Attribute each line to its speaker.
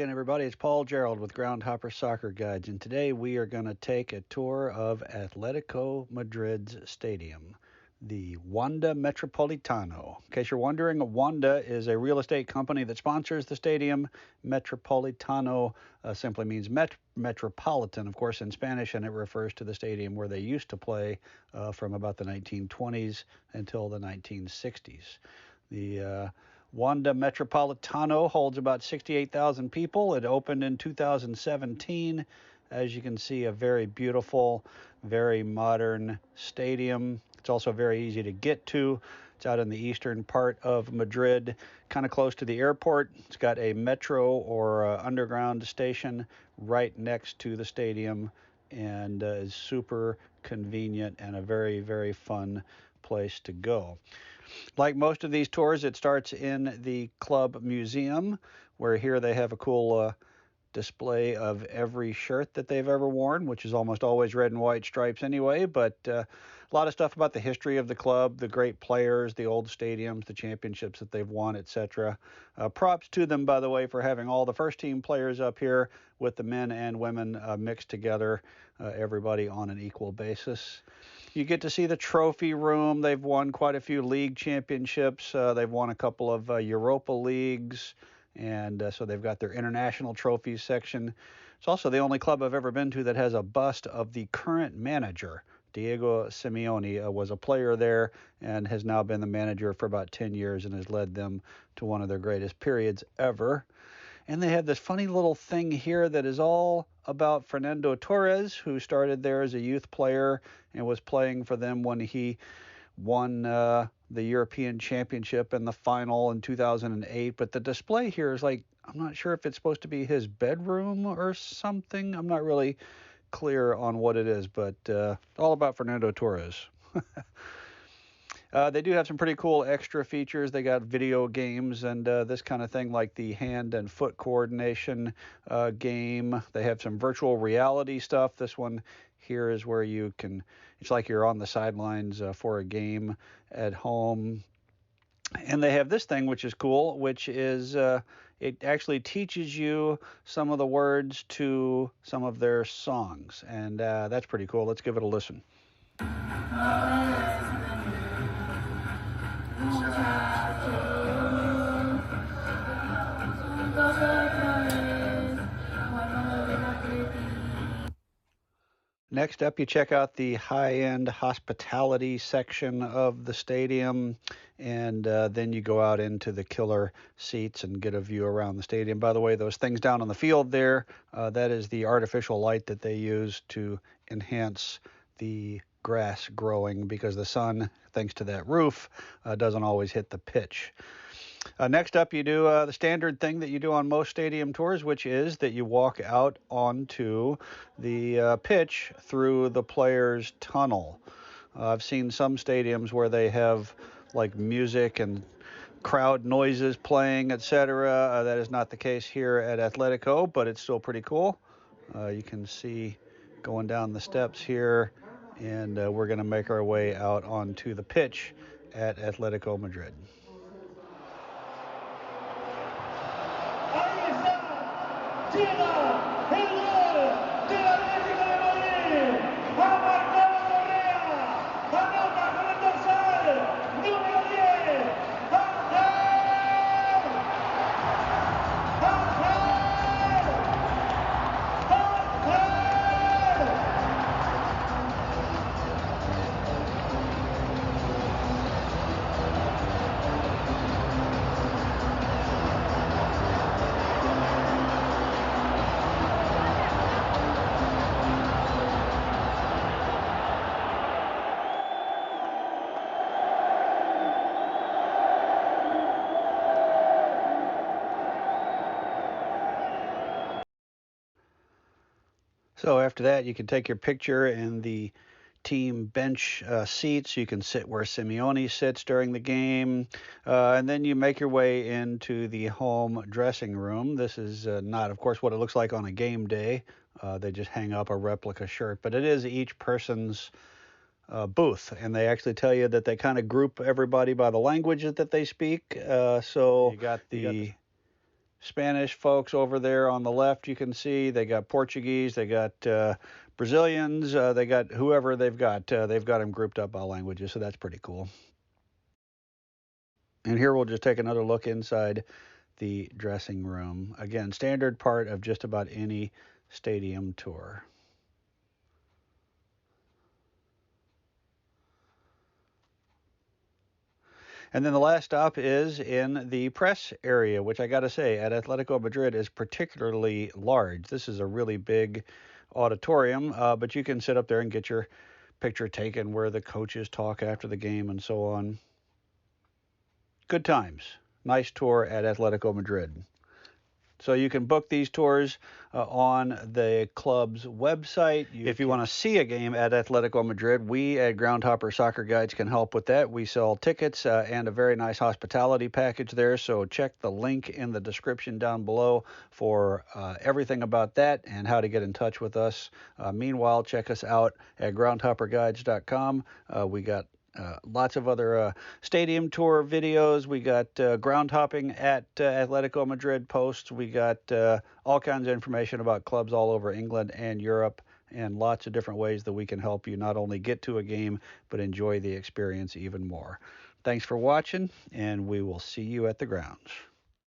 Speaker 1: again, everybody. It's Paul Gerald with Groundhopper Soccer Guides, and today we are going to take a tour of Atletico Madrid's stadium, the Wanda Metropolitano. In case you're wondering, Wanda is a real estate company that sponsors the stadium. Metropolitano simply means metropolitan, of course, in Spanish, and it refers to the stadium where they used to play from about the 1920s until the 1960s. The Wanda Metropolitano holds about 68,000 people. It opened in 2017. As you can see, a very beautiful, very modern stadium. It's also very easy to get to. It's out in the eastern part of Madrid, kind of close to the airport. It's got a metro or underground station right next to the stadium, and is super convenient and a very, very fun place to go. Like most of these tours, it starts in the club museum, where here they have a cool display of every shirt that they've ever worn, which is almost always red and white stripes anyway, but a lot of stuff about the history of the club, the great players, the old stadiums, the championships that they've won, etc. Props to them, by the way, for having all the first team players up here with the men and women mixed together, everybody on an equal basis. You get to see the trophy room. They've won quite a few league championships. They've won a couple of Europa leagues, and so they've got their international trophies section. It's also the only club I've ever been to that has a bust of the current manager. Diego Simeone was a player there and has now been the manager for about 10 years and has led them to one of their greatest periods ever. And they have this funny little thing here that is all about Fernando Torres, who started there as a youth player and was playing for them when he won the European Championship in the final in 2008. But the display here is like, I'm not sure if it's supposed to be his bedroom or something. I'm not really clear on what it is, but all about Fernando Torres. They do have some pretty cool extra features. They got video games and this kind of thing, like the hand and foot coordination game. They have some virtual reality stuff. This one here is where you can, it's like you're on the sidelines for a game at home. And they have this thing, which is cool, which is it actually teaches you some of the words to some of their songs. And that's pretty cool. Let's give it a listen. Next up, you check out the high-end hospitality section of the stadium, and then you go out into the killer seats and get a view around the stadium. By the way, those things down on the field there, that is the artificial light that they use to enhance the grass growing, because the sun, thanks to that roof, doesn't always hit the pitch. Next up, you do the standard thing that you do on most stadium tours, which is that you walk out onto the pitch through the players' tunnel. I've seen some stadiums where they have like music and crowd noises playing, etc. That is not the case here at Atletico, but it's still pretty cool. You can see going down the steps here, and we're going to make our way out onto the pitch at Atletico Madrid.
Speaker 2: Llega el gol del Atlético de Madrid. Ha marcado Correa. Anota con el dorsal número 10. ¡Ángel!
Speaker 1: So after that, you can take your picture in the team bench seats. You can sit where Simeone sits during the game, and then you make your way into the home dressing room. This is not, of course, what it looks like on a game day. They just hang up a replica shirt, but it is each person's booth, and they actually tell you that they kind of group everybody by the languages that they speak. So you got the Spanish folks over there on the left, you can see they got Portuguese, they got Brazilians, they got whoever they've got them grouped up by languages, so that's pretty cool. And here we'll just take another look inside the dressing room. Again, standard part of just about any stadium tour. And then the last stop is in the press area, which I got to say, at Atletico Madrid is particularly large. This is a really big auditorium, but you can sit up there and get your picture taken where the coaches talk after the game and so on. Good times. Nice tour at Atletico Madrid. So you can book these tours on the club's website. If you want to see a game at Atletico Madrid, we at Groundhopper Soccer Guides can help with that. We sell tickets and a very nice hospitality package there. So check the link in the description down below for everything about that and how to get in touch with us. Meanwhile, check us out at groundhopperguides.com. We got lots of other stadium tour videos. We got ground hopping at Atletico Madrid posts. We got all kinds of information about clubs all over England and Europe, and lots of different ways that we can help you not only get to a game, but enjoy the experience even more. Thanks for watching, and we will see you at the grounds.